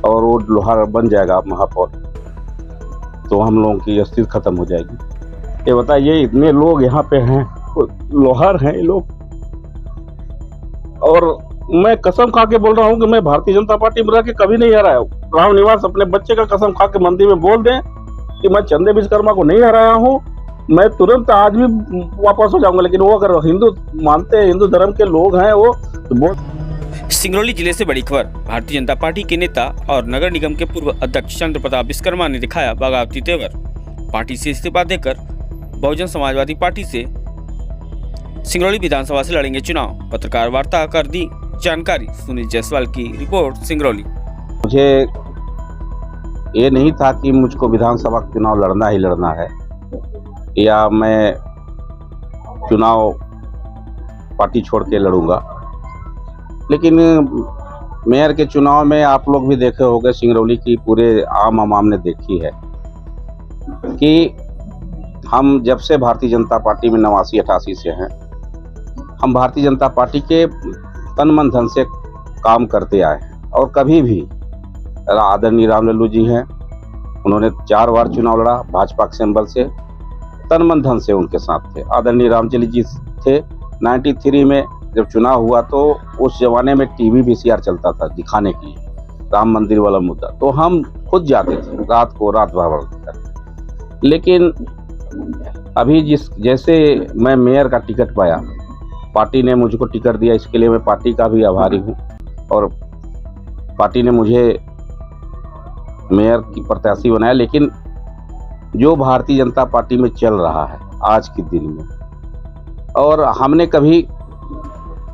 और वो लोहार बन जाएगा महापौर, तो हम लोगों की स्थिति खत्म हो जाएगी। ये बताइए, इतने लोग यहाँ पे हैं, लोहार हैं ये लोग, और मैं कसम खा के बोल रहा हूँ कि मैं भारतीय जनता पार्टी में रह के कभी नहीं हराया हूँ। राम निवास अपने बच्चे का कसम खा के मंदिर में बोल दें कि मैं चंदे विश्वकर्मा को नहीं हराया हूँ, मैं तुरंत आज भी वापस हो जाऊंगा। लेकिन वो अगर हिंदू मानते हैं, हिंदू धर्म के लोग हैं वो, तो बहुत। सिंगरौली जिले से बड़ी खबर। भारतीय जनता पार्टी के नेता और नगर निगम के पूर्व अध्यक्ष चंद्र प्रताप विश्वकर्मा ने दिखाया बगावती तेवर। पार्टी से इस्तीफा देकर बहुजन समाजवादी पार्टी से सिंगरौली विधानसभा से लड़ेंगे चुनाव। पत्रकार वार्ता कर दी जानकारी। सुनील जायसवाल की रिपोर्ट, सिंगरौली। मुझे ये नहीं था कि मुझको विधानसभा का चुनाव लड़ना ही लड़ना है, या मैं चुनाव पार्टी छोड़ के लड़ूंगा। लेकिन मेयर के चुनाव में आप लोग भी देखे होंगे, सिंगरौली की पूरे आम आवाम ने देखी है कि हम जब से भारतीय जनता पार्टी में 89-88 से हैं, हम भारतीय जनता पार्टी के तन मन धन से काम करते आए हैं। और कभी भी आदरणीय रामलल्लू जी हैं, उन्होंने 4 बार चुनाव लड़ा भाजपा के सिंबल से, तन मन धन से उनके साथ थे। आदरणीय रामचली जी थे। 93 में जब चुनाव हुआ तो उस जमाने में टीवी VCR चलता था दिखाने के लिए, राम मंदिर वाला मुद्दा, तो हम खुद जाते थे रात भर करके। लेकिन अभी जैसे मैं मेयर का टिकट पाया, पार्टी ने मुझको टिकट दिया, इसके लिए मैं पार्टी का भी आभारी हूँ। और पार्टी ने मुझे मेयर की प्रत्याशी बनाया। लेकिन जो भारतीय जनता पार्टी में चल रहा है आज के दिन में, और हमने कभी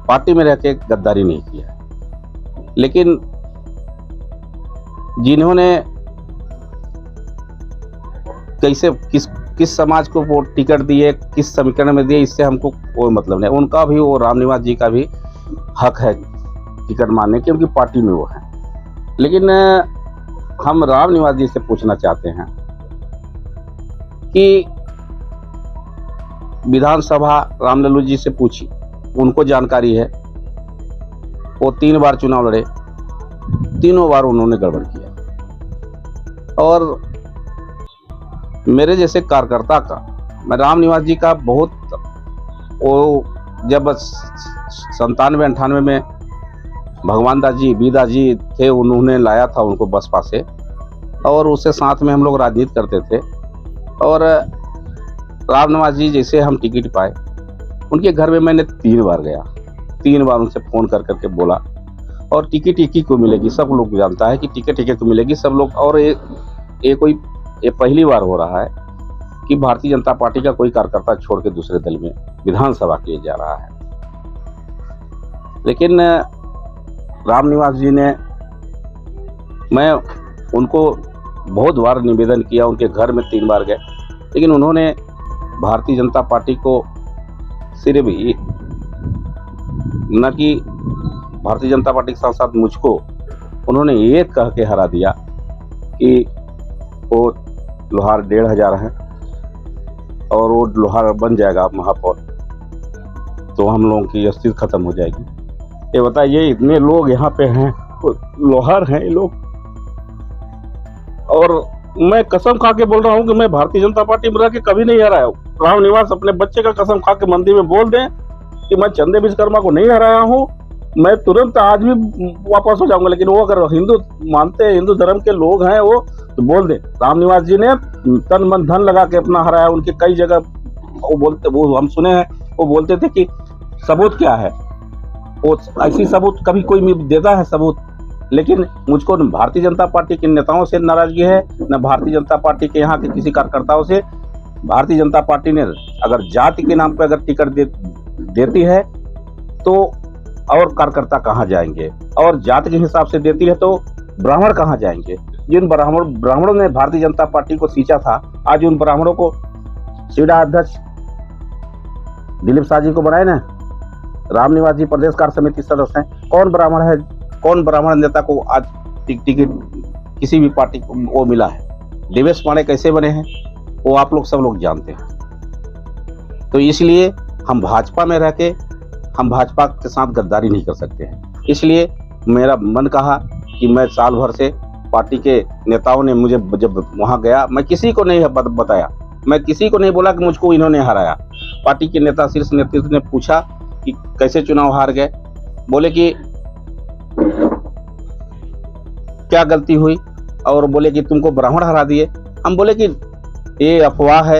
पार्टी में रह के गद्दारी नहीं किया, लेकिन जिन्होंने कैसे किस समाज को वो टिकट दिए, किस समीकरण में दिए, इससे हमको कोई मतलब नहीं। उनका भी, वो राम निवास जी का भी हक है टिकट मांगने की, उनकी पार्टी में वो है। लेकिन हम राम निवास जी से पूछना चाहते हैं कि विधानसभा रामलल्लू जी से पूछी, उनको जानकारी है। वो 3 बार चुनाव लड़े, तीनों बार उन्होंने गड़बड़ किया। और मेरे जैसे कार्यकर्ता का, मैं राम निवास जी का बहुत, वो जब 97-98 में भगवान दास जी, बीदा जी थे, उन्होंने लाया था उनको बसपा से, और उससे साथ में हम लोग राजनीति करते थे। और राम निवास जी जैसे हम टिकट पाए, उनके घर में मैंने 3 बार गया, 3 बार उनसे फ़ोन कर करके बोला। और टिकट एक ही को मिलेगी, सब लोग जानता है कि टिकट एक ही को मिलेगी, सब लोग। और ये पहली बार हो रहा है कि भारतीय जनता पार्टी का कोई कार्यकर्ता छोड़ के दूसरे दल में विधानसभा के लिए जा रहा है। लेकिन राम निवास जी ने, मैं उनको बहुत बार निवेदन किया, उनके घर में 3 बार गए, लेकिन उन्होंने भारतीय जनता पार्टी को सिर्फ न कि भारतीय जनता पार्टी के साथ साथ मुझको उन्होंने ये कह के हरा दिया कि वो लोहार 1500 है और वो लोहार बन जाएगा महापौर, तो हम लोगों की स्थिति खत्म हो जाएगी। ये बताइए, इतने लोग यहाँ पे हैं, लोहार हैं ये लोग, और मैं कसम खा के बोल रहा हूँ कि मैं भारतीय जनता पार्टी में रह के कभी नहीं हराया हूँ। राम निवास अपने बच्चे का कसम खा के मंदिर में बोल दें कि मैं चंदे विश्वकर्मा को नहीं हराया हूँ, मैं तुरंत आज भी वापस हो जाऊंगा। लेकिन वो अगर हिंदू मानते हैं, हिंदू धर्म के लोग हैं वो, तो बोल दे। राम निवास जी ने तन मन धन लगा के अपना हराया। उनके कई जगह वो हम सुने हैं, वो बोलते थे कि सबूत क्या है, वो ऐसी सबूत कभी कोई देता है सबूत। लेकिन मुझको न भारतीय जनता पार्टी के नेताओं से नाराजगी है, न भारतीय जनता पार्टी के यहाँ के किसी कार्यकर्ताओं से। भारतीय जनता पार्टी ने अगर जाति के नाम पर अगर टिकट देती है तो और कार्यकर्ता कहाँ जाएंगे, और जाति के हिसाब से देती है तो ब्राह्मण कहाँ जाएंगे। जिन ब्राह्मणों ने भारतीय जनता पार्टी को सींचा था, आज उन ब्राह्मणों को सीधा अध्यक्ष दिलीप शाह जी को बनाए ना। राम निवास जी प्रदेश कार्य समिति सदस्य हैं। कौन ब्राह्मण नेता को आज टिकट किसी भी पार्टी को वो मिला है? देवेश पांडे कैसे बने हैं वो आप लोग सब लोग जानते हैं। तो इसलिए हम भाजपा में रह के हम भाजपा के साथ गद्दारी नहीं कर सकते हैं। इसलिए मेरा मन कहा कि मैं साल भर से पार्टी के नेताओं ने मुझे जब वहाँ गया, मैं किसी को नहीं बताया, मैं किसी को नहीं बोला कि मुझको इन्होंने हराया। पार्टी के नेता शीर्ष नेतृत्व ने पूछा कि कैसे चुनाव हार गए, बोले कि क्या गलती हुई, और बोले कि तुमको ब्राह्मण हरा दिए। हम बोले कि ये अफवाह है,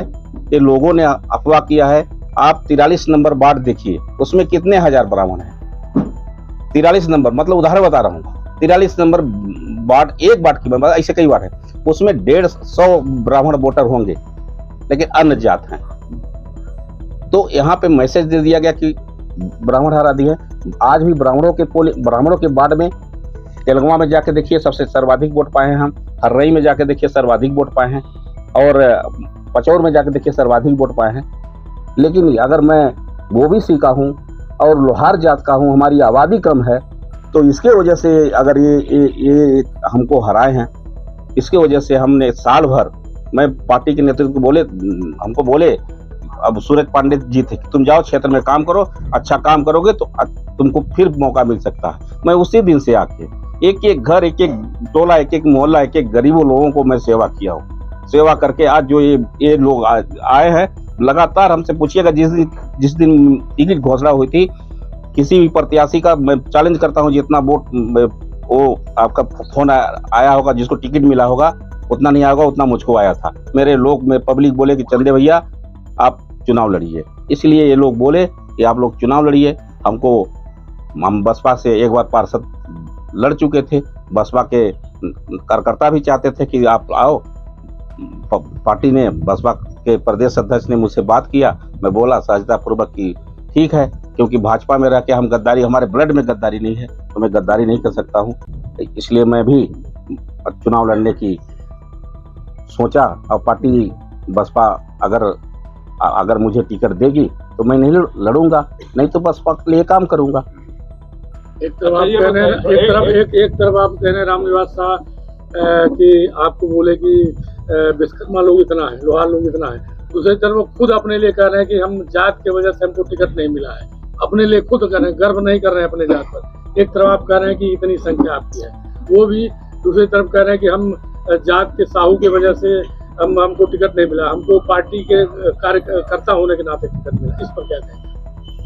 ये लोगों ने अफवाह किया है। आप 43 नंबर वार्ड देखिए, उसमें कितने हजार ब्राह्मण हैं। 43 नंबर मतलब उदाहरण बता रहा हूँ, 43 नंबर वार्ड, एक वार्ड की बात, ऐसे कई वार्ड है, उसमें 150 ब्राह्मण वोटर होंगे, लेकिन अन्य जात हैं। तो यहाँ पे मैसेज दे दिया गया कि ब्राह्मण हरा दिए। आज भी ब्राह्मणों के वार्ड में तेलंगाना में जाके देखिए सबसे सर्वाधिक वोट पाए हैं हम, हर्रई में जाके देखिए सर्वाधिक वोट पाए हैं, और पचौर में जाके देखिए सर्वाधिक वोट पाए हैं। लेकिन अगर मैं ओबीसी का हूँ और लोहार जात का हूँ, हमारी आबादी कम है, तो इसके वजह से अगर ये हमको हराए हैं, इसके वजह से हमने साल भर, मैं पार्टी के नेतृत्व को हमको बोले, अब सूरज पांडे जी थे कि तुम जाओ क्षेत्र में काम करो, अच्छा काम करोगे तो तुमको फिर मौका मिल सकता है। मैं उसी दिन से आके एक एक घर, एक एक टोला, एक एक मोहल्ला, एक एक गरीबों लोगों को मैं सेवा किया हूँ। सेवा करके आज जो ये लोग आए हैं, लगातार हमसे पूछिएगा, जिस दिन टिकट घोषणा हुई थी, किसी भी प्रत्याशी का मैं चैलेंज करता हूँ, जितना वोट वो आपका फोन आया होगा, जिसको टिकट मिला होगा उतना नहीं आया होगा, उतना मुझको आया था। मेरे लोग में पब्लिक बोले कि चंदे भैया आप चुनाव लड़िए, इसलिए ये लोग बोले कि आप लोग चुनाव लड़िए। हम बसपा से एक बार पार्षद लड़ चुके थे, बसपा के कार्यकर्ता भी चाहते थे कि आप आओ। पार्टी ने, बसपा के प्रदेश अध्यक्ष ने मुझसे बात किया, मैं बोला सहजतापूर्वक कि ठीक है, क्योंकि भाजपा में रह के हम गद्दारी, हमारे ब्लड में गद्दारी नहीं है, तो मैं गद्दारी नहीं कर सकता हूँ, इसलिए मैं भी चुनाव लड़ने की सोचा। और पार्टी बसपा अगर मुझे टिकट देगी तो मैं नहीं लड़ूंगा, नहीं तो बसपा के लिए काम करूंगा। एक तरफ आप कह रहे हैं रामनिवास शाह कि आपको बोले कि विश्वकर्मा लोग इतना है, लोहार लोग इतना है, दूसरी तरफ वो खुद अपने लिए कह रहे हैं कि हम जात के वजह से हमको टिकट नहीं मिला है, अपने लिए खुद कर रहे हैं, गर्व नहीं कर रहे हैं अपने जात पर। एक तरफ आप कह रहे हैं कि इतनी संख्या आपकी है, वो भी दूसरी तरफ कह रहे हैं कि हम जात के साहू की वजह से हमको टिकट नहीं मिला, हमको पार्टी के कार्यकर्ता होने के नाते टिकट मिला। इस पर क्या कहें?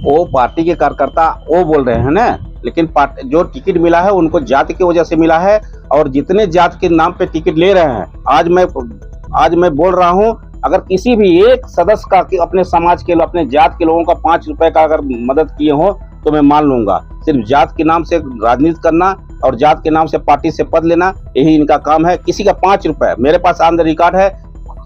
वो पार्टी के कार्यकर्ता वो बोल रहे हैं ना, लेकिन जो टिकट मिला है उनको जाति की वजह से मिला है, और जितने जात के नाम पे टिकट ले रहे हैं, आज मैं बोल रहा हूँ, अगर किसी भी एक सदस्य का, अपने समाज के, अपने जात के लोगों का 5 रुपए का अगर मदद किए हो तो मैं मान लूंगा। सिर्फ जात के नाम से राजनीति करना और जात के नाम से पार्टी से पद लेना, यही इनका काम है। किसी का 5 रुपए, मेरे पास ऑन द रिकॉर्ड है,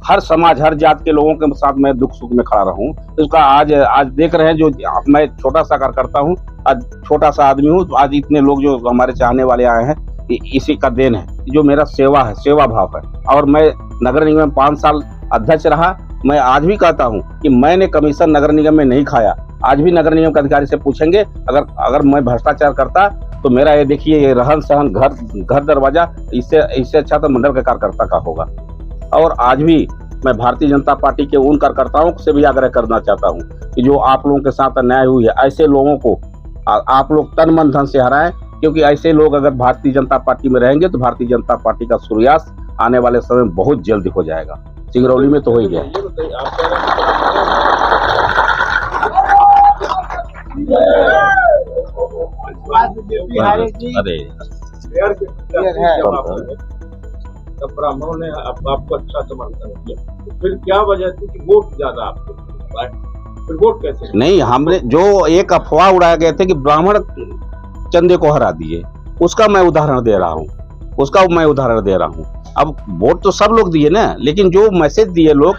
हर समाज, हर जात के लोगों के साथ मैं दुख सुख में खड़ा रहूं। तो उसका आज देख रहे हैं, जो मैं छोटा सा कार्यकर्ता हूं, आज छोटा सा आदमी हूं, तो आज इतने लोग जो हमारे चाहने वाले आए हैं, इसी का देन है, जो मेरा सेवा है, सेवा भाव है। और मैं नगर निगम में 5 साल अध्यक्ष रहा। मैं आज भी कहता हूं कि मैंने कमीशन नगर निगम में नहीं खाया। आज भी नगर निगम के अधिकारी से पूछेंगे, अगर मैं भ्रष्टाचार करता तो मेरा ये देखिए, ये रहन सहन, घर दरवाजा, इससे अच्छा तो मंडल के कार्यकर्ता का होगा। और आज भी मैं भारतीय जनता पार्टी के उन कार्यकर्ताओं से भी आग्रह करना चाहता हूं कि जो आप लोगों के साथ अन्याय हुई है, ऐसे लोगों को आप लोग तन मन धन से हराएं, क्योंकि ऐसे लोग अगर भारतीय जनता पार्टी में रहेंगे तो भारतीय जनता पार्टी का सूर्यास्त आने वाले समय में बहुत जल्द हो जाएगा। सिंगरौली में तो हो ही गया। ब्राह्मणों ने आपको अच्छा समर्थन किया, तो फिर क्या वजह थी कि वोट ज्यादा आपको, फिर वोट कैसे? नहीं, हमने जो एक अफवाह उड़ाए गए थे कि ब्राह्मण चंदे को हरा दिए, उसका मैं उदाहरण दे रहा हूँ। अब वोट तो सब लोग दिए ना, लेकिन जो मैसेज दिए लोग,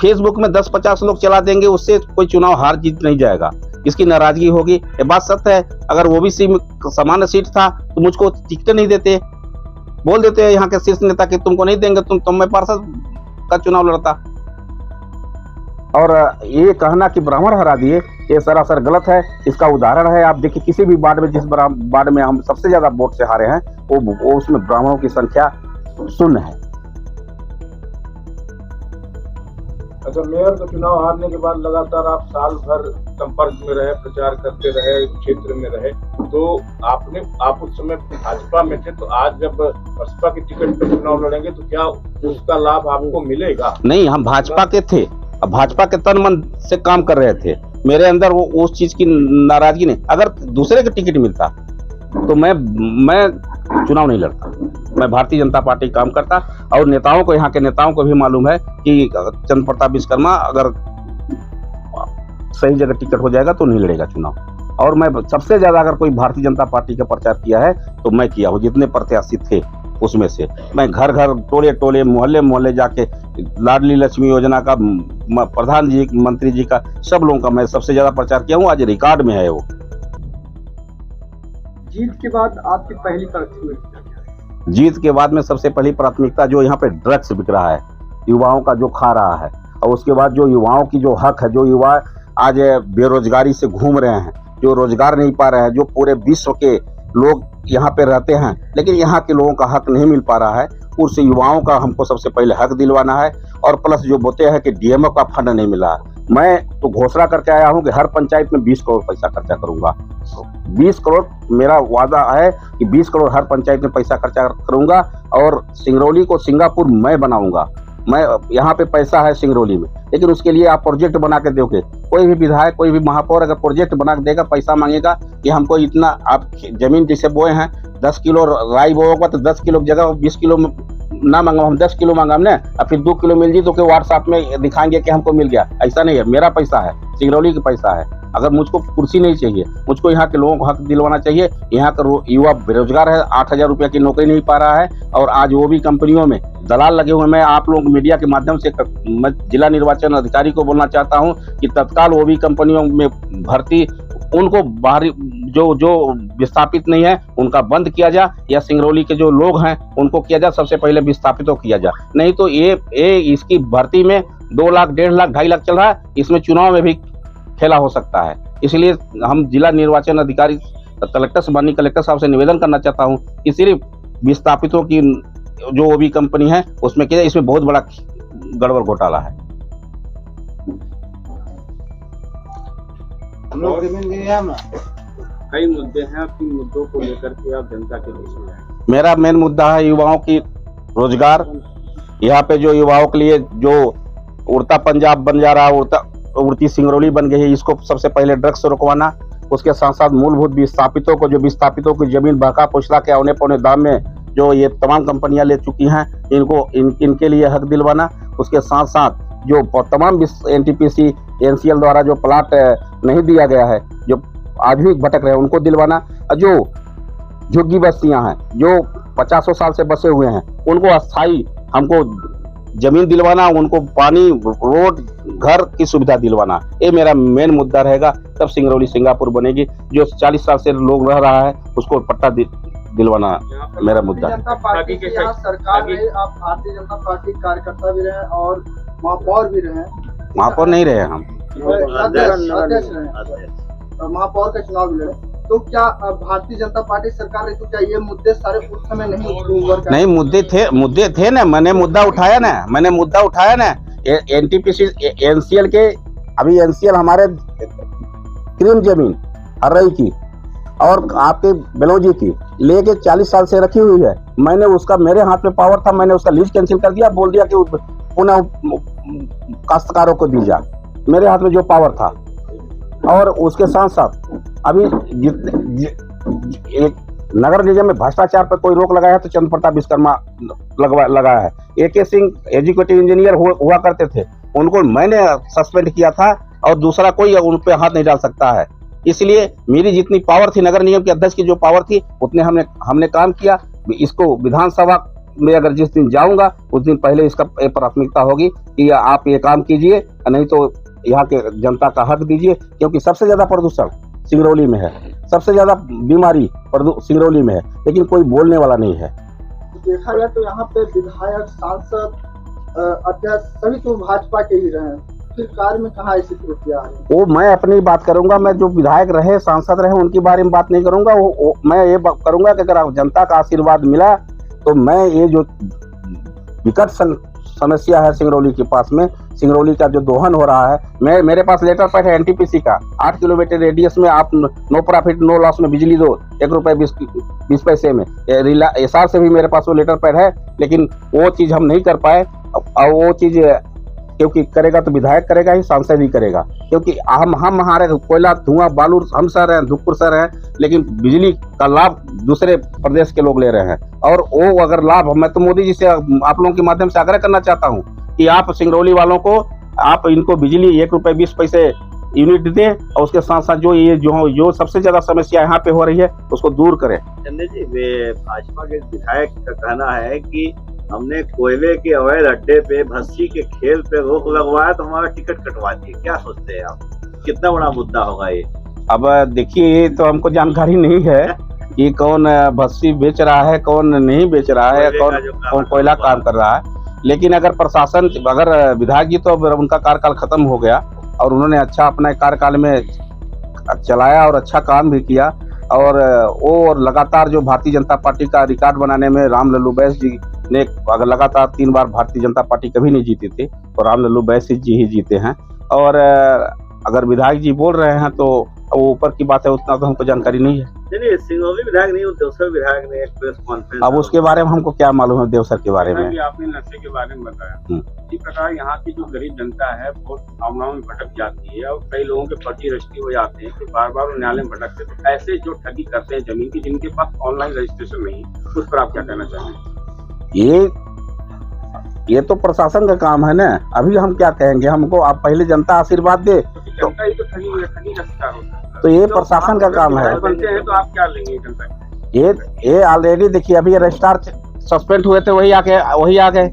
फेसबुक में 10-50 लोग चला देंगे, उससे कोई चुनाव हार जीत नहीं जाएगा, इसकी नाराजगी होगी। ये बात सत्य है। अगर ओबीसी में सामान्य सीट था तो मुझको टिकट नहीं देते, बोल देते हैं यहाँ के शीर्ष नेता कि तुमको नहीं देंगे, तुम मैं पार्षद का चुनाव लड़ता। और ये कहना कि ब्राह्मण हरा दिए, ये सरासर गलत है। इसका उदाहरण है, आप देखिए किसी भी वार्ड में, जिस वार्ड में हम सबसे ज्यादा वोट से हारे हैं, वो उसमें ब्राह्मणों की संख्या 0 है। अच्छा, मेयर का चुनाव हारने के बाद लगातार आप साल भर संपर्क में रहे, प्रचार करते रहे, क्षेत्र में रहे, तो आप उस समय भाजपा में थे, तो आज जब बसपा की टिकट पर चुनाव लड़ेंगे तो क्या उसका लाभ आपको मिलेगा? नहीं, हम भाजपा के थे, अब भाजपा के तन मन से काम कर रहे थे। मेरे अंदर वो उस चीज की नाराजगी नहीं। अगर दूसरे का टिकट मिलता तो मैं चुनाव नहीं लड़ता। मैं भारतीय जनता पार्टी काम करता, और नेताओं को, यहाँ के नेताओं को भी मालूम है कि चंद्र प्रताप विश्वकर्मा अगर सही जगह टिकट हो जाएगा तो नहीं लड़ेगा चुनाव। और मैं सबसे ज्यादा अगर कोई भारतीय जनता पार्टी का प्रचार किया है तो मैं किया हूँ। जितने प्रत्याशी थे उसमें से मैं घर घर, टोले टोले, मोहल्ले मोहल्ले जाके लाडली लक्ष्मी योजना का, प्रधान जी, मंत्री जी का, सब लोगों का मैं सबसे ज्यादा प्रचार किया हूँ। आज रिकॉर्ड में है वो। जीत के बाद आपकी पहली प्राथमिकता क्या है? जीत के बाद में सबसे पहली प्राथमिकता, जो यहाँ पे ड्रग्स बिक रहा है, युवाओं का जो खा रहा है, और उसके बाद जो युवाओं की जो हक है, जो युवा आज बेरोजगारी से घूम रहे हैं, जो रोजगार नहीं पा रहे हैं, जो पूरे विश्व के लोग यहाँ पे रहते हैं लेकिन यहाँ के लोगों का हक नहीं मिल पा रहा है, उस युवाओं का हमको सबसे पहले हक दिलवाना है। और प्लस जो बोलते हैं कि डीएमओ का फंड नहीं मिला, मैं तो घोषणा करके आया हूँ कि हर पंचायत में 20 करोड़ पैसा खर्चा करूंगा। 20 करोड़ मेरा वादा है कि 20 करोड़ हर पंचायत में पैसा खर्चा करूंगा, और सिंगरौली को सिंगापुर मैं बनाऊंगा। मैं यहाँ पे पैसा है सिंगरौली में, लेकिन उसके लिए आप प्रोजेक्ट बना के दोगे। कोई भी विधायक, कोई भी महापौर अगर प्रोजेक्ट बना के देगा, पैसा मांगेगा कि हमको इतना, आप जमीन जैसे बोए हैं 10 किलो राई बोगा तो 10 किलो की जगह 20 किलो ना मांगा, हम 10 किलो मांगा हमने, और फिर 2 किलो मिल जी तो व्हाट्सएप में दिखाएंगे कि हमको मिल गया। ऐसा नहीं है, मेरा पैसा है, सिंगरौली का पैसा है। अगर मुझको कुर्सी नहीं चाहिए, मुझको यहाँ के लोगों को हक दिलवाना चाहिए। यहाँ का युवा बेरोजगार है, 8,000 रुपया की नौकरी नहीं पा रहा है, और आज वो भी कंपनियों में दलाल लगे हुए। मैं आप लोग मीडिया के माध्यम से मैं जिला निर्वाचन अधिकारी को बोलना चाहता हूँ कि तत्काल वो भी कंपनियों में भर्ती, उनको बाहरी जो विस्थापित नहीं है उनका बंद किया जाए, या सिंगरौली के जो लोग हैं उनको किया जाए, सबसे पहले विस्थापितों किया जाए। नहीं तो ये इसकी भर्ती में 2 लाख, 1.5 लाख, 2.5 लाख चल रहा है, इसमें चुनाव में भी खेला हो सकता है। इसलिए हम जिला निर्वाचन अधिकारी माननीय कलेक्टर साहब से निवेदन करना चाहता हूँ कि सिर्फ विस्थापितों की जो वो भी कंपनी है उसमें किया, इसमें बहुत बड़ा गड़बड़ घोटाला है। कई मुद्दे हैं, आपकी मुद्दों को लेकर के आप जनता के बीच में आए। मेरा मेन मुद्दा है युवाओं की रोजगार। यहाँ पे जो युवाओं के लिए जो उड़ता पंजाब बन जा रहा है, उड़ती सिंगरौली बन गई है, इसको सबसे पहले ड्रग्स से रुकवाना। उसके साथ साथ मूलभूत विस्थापितों को, जो विस्थापितों की जमीन बहका पोछला के औने पौने दाम में जो ये तमाम कंपनियां ले चुकी हैं, इनके लिए हक दिलवाना। उसके साथ साथ जो तमाम एनटीपीसी, एनसीएल द्वारा जो प्लाट नहीं दिया गया है, जो आज भी भटक रहे हैं, उनको दिलवाना। जो झुग्गी बस्तियां हैं, जो 50 साल से बसे हुए हैं, उनको अस्थायी हमको जमीन दिलवाना, उनको पानी, रोड, घर की सुविधा दिलवाना। ये मेरा मेन मुद्दा रहेगा, तब सिंगरौली सिंगापुर बनेगी। जो 40 साल से लोग रह रहा है उसको पट्टा दिलवाना मेरा मुद्दा है। जनता पार्टी की यहाँ सरकार रहे, आप भारतीय जनता पार्टी कार्यकर्ता भी रहे और महापौर भी रहे। महापौर नहीं रहे हम, अध्यक्ष रहे, महापौर का चुनाव भी लड़े। तो क्या भारतीय जनता पार्टी सरकार रही तो क्या ये मुद्दे सारे उस समय नहीं मुद्दे थे ना। मैंने मुद्दा उठाया ना एनटीपीसी, एनसीएल के। अभी एनसीएल हमारे क्रीम जमीन हर्रई की और आपके बेलोजी की लेके 40 साल से रखी हुई है। मैंने उसका, मेरे हाथ में पावर था, मैंने उसका लीज कैंसिल कर दिया, बोल दिया कि पुनः काश्तकारों को दी जा। मेरे हाथ में जो पावर था। और उसके साथ साथ अभी एक नगर निगम में भ्रष्टाचार पर कोई रोक लगाया तो चंद्र प्रताप विश्वकर्मा लगाया है। AK सिंह एग्जीक्यूटिव इंजीनियर हुआ करते थे, उनको मैंने सस्पेंड किया था, और दूसरा कोई उन पे हाथ नहीं डाल सकता है। इसलिए मेरी जितनी पावर थी, नगर निगम के अध्यक्ष की जो पावर थी, उतने हमने काम किया। इसको विधानसभा में अगर जिस दिन जाऊंगा उस दिन पहले इसका प्राथमिकता होगी कि आप ये काम कीजिए, नहीं तो यहाँ के जनता का हक दीजिए। क्योंकि सबसे ज्यादा प्रदूषण सिंगरौली में है, सबसे ज्यादा बीमारी सिंगरौली में है, लेकिन कोई बोलने वाला नहीं है। देखा जाए तो यहाँ पे विधायक, सांसद, अध्यक्ष सभी तो भाजपा के ही रहे, फिर कार्य में कहाँ ऐसी त्रुटियां आ रही? वो मैं अपनी बात करूंगा। मैं जो विधायक रहे, सांसद रहे, उनके बारे में बात नहीं करूंगा। मैं ये बात करूंगा कि अगर जनता का आशीर्वाद मिला तो मैं ये जो विकट समस्या है सिंगरौली के पास में, सिंगरौली का जो दोहन हो रहा है, मेरे पास लेटर पैड है एनटीपीसी का, 8 किलोमीटर रेडियस में आप नो प्रॉफिट नो लॉस में बिजली दो, 1 रुपये 20 पैसे में। एसआर से भी मेरे पास वो लेटर पैड है, लेकिन वो चीज़ हम नहीं कर पाए। और वो चीज़ क्योंकि करेगा तो विधायक करेगा ही, सांसद ही करेगा, क्योंकि हम हमारे कोयला धुआं बालू हम सह रहे हैं, धुकपुर सह रहे हैं, लेकिन बिजली का लाभ दूसरे प्रदेश के लोग ले रहे हैं। और वो अगर लाभ, मैं तो मोदी जी से आप लोगों के माध्यम से आग्रह करना चाहता हूँ कि आप सिंगरौली वालों को, आप इनको बिजली 1 रुपये 20 पैसे यूनिट दें, और उसके साथ साथ जो सबसे ज्यादा समस्या यहाँ पे हो रही है उसको दूर करें। चंदे जी, वे भाजपा के विधायक का कहना है कि हमने कोयले के अवैध अड्डे पे भस्सी के खेल पे रोक लगवाया तो हमारा टिकट कटवा दिए। क्या सोचते हैं आप, कितना बड़ा मुद्दा होगा ये? अब देखिए, ये तो हमको जानकारी नहीं है कि कौन भस्सी बेच रहा है, कौन नहीं बेच रहा है, कौन कोयला काम कर रहा है। लेकिन अगर प्रशासन, अगर विधायक जी तो अब उनका कार्यकाल खत्म हो गया और उन्होंने अच्छा अपने कार्यकाल में चलाया और अच्छा काम भी किया, और वो लगातार जो भारतीय जनता पार्टी का रिकॉर्ड बनाने में राम लल्लू बैस जी ने, अगर लगातार 3 बार भारतीय जनता पार्टी कभी नहीं जीती थी, तो राम लल्लू बैस जी ही जीते हैं। और अगर विधायक जी बोल रहे हैं तो वो ऊपर की बात है, उतना तो हमको जानकारी नहीं है। नहीं, सिंगरौली विधायक नहीं, देवसर विधायक ने एक प्रेस कॉन्फ्रेंस, अब उसके बारे में हमको क्या मालूम है देवसर के बारे में। आपने नशे के बारे में बताया, इसी प्रकार यहाँ की जो गरीब जनता है बहुत भावनाओं में भटक जाती है, और कई लोगों के पर्ची रजिस्ट्री हो जाते हैं कि बार बार न्यायालय में भटकते हैं। तो ऐसे जो ठगी करते हैं जमीन की, जिनके पास ऑनलाइन रजिस्ट्रेशन नहीं, उस पर आप क्या कहना चाहेंगे? ये तो प्रशासन का काम है ना। अभी हम क्या कहेंगे, हमको आप पहले जनता आशीर्वाद दे, जनता ही तो ठगी का शिकार होता है। तो ये प्रशासन का काम है। बनते हैं तो आप क्या लेंगे जनता? ये ऑलरेडी देखिए, अभी रजिस्ट्रार सस्पेंड हुए थे, वही आ गए।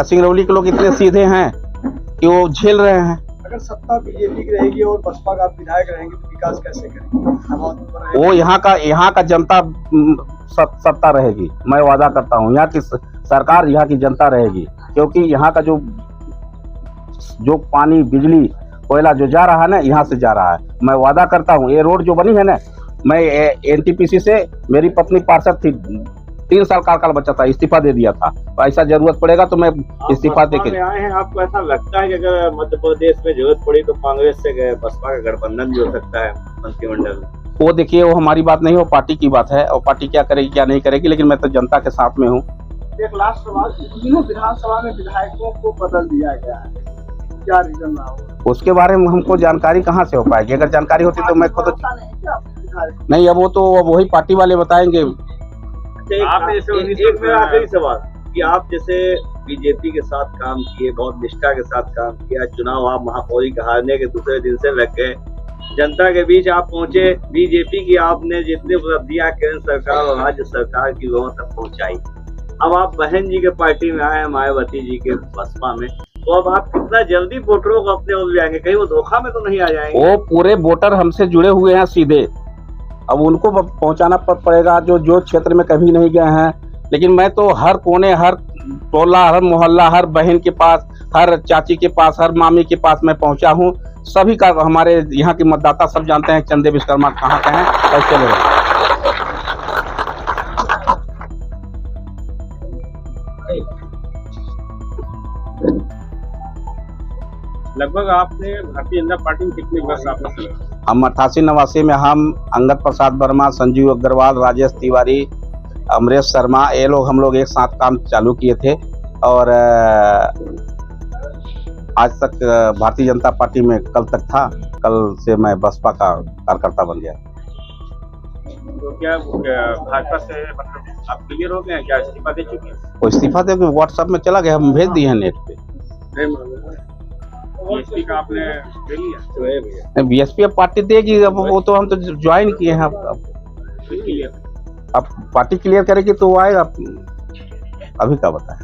सिंगरौली के लोग इतने सीधे हैं कि वो झेल रहे हैं। अगर सत्ता बीजेपी की रहेगी और बसपा का विधायक रहेंगे तो विकास कैसे करेंगे? वो यहाँ का जनता सत्ता रहेगी, मैं वादा करता हूँ। यहाँ की सरकार, यहाँ की जनता रहेगी, क्योंकि यहाँ का जो पानी, बिजली, कोयला जो जा रहा है ना, यहाँ से जा रहा है। मैं वादा करता हूँ, ये रोड जो बनी है ना, मैं एनटीपीसी से, मेरी पत्नी पार्षद थी, 3 साल कार्यकाल बचा था, इस्तीफा दे दिया था। तो ऐसा जरूरत पड़ेगा तो मैं इस्तीफा दे के आए हैं। आपको ऐसा लगता है कि अगर मध्य प्रदेश में जरूरत पड़ी तो कांग्रेस से बसपा का गठबंधन भी हो सकता है मंत्रिमंडल में? वो देखिए, वो हमारी बात नहीं, वो पार्टी की बात है, और पार्टी क्या करेगी क्या नहीं करेगी, लेकिन मैं तो जनता के साथ में हूँ। एक लास्ट सवाल, तीनों विधानसभा में विधायकों को बदल दिया गया है, क्या रीजन रहा होगा? उसके बारे में हमको जानकारी कहाँ से हो पाएगी? अगर जानकारी होती तो मैं खुद नहीं। अब वो तो वही पार्टी वाले बताएंगे। एक मेरा आखिरी सवाल कि आप जैसे बीजेपी के साथ काम किए, बहुत निष्ठा के साथ काम किया, चुनाव आप महापौरी के हारने के दूसरे दिन से लग गए, जनता के बीच आप पहुंचे, बीजेपी की आपने जितनी उपलब्धियां केंद्र सरकार और राज्य सरकार की लोगों तक पहुंचाई, अब आप बहन जी के पार्टी में आए, मायावती जी के बसपा में, तो अब आप कितना जल्दी वोटरों को अपने ओर ले आएंगे? कहीं वो धोखा में तो नहीं आ जाएंगे? वो पूरे वोटर हमसे जुड़े हुए हैं सीधे, अब उनको पहुंचाना पड़ेगा जो क्षेत्र में कभी नहीं गए हैं। लेकिन मैं तो हर कोने, हर टोला, हर मोहल्ला, हर बहन के पास, हर चाची के पास, हर मामी के पास मैं पहुंचा हूं। सभी का, हमारे यहाँ के मतदाता सब जानते हैं चंदे विश्वकर्मा कहाँ के हैं, कैसे लोग। लगभग आपने भारतीय जनता पार्टी में कितने वर्ष आपने चलाए? हम 88-89 में हम अंगद प्रसाद वर्मा, संजीव अग्रवाल, राजेश तिवारी, अमरेश शर्मा, ये लोग, हम लोग एक साथ काम चालू किए थे, और आज तक भारतीय जनता पार्टी में कल तक था। कल से मैं बसपा का कार्यकर्ता बन गया। तो क्या भाजपा से मतलब आप क्लियर हो गए हैं? क्या इस्तीफा दे चुके हैं? वो इस्तीफा दे व्हाट्सएप में चला गया, हम भेज दिए हैं नेट पे। बीएसपी का आपने दे लिया? बीएसपी अब पार्टी देगी, अब वो तो हम तो ज्वाइन किए हैं। अब पार्टी क्लियर करेगी तो वो आएगा, अभी का बताए।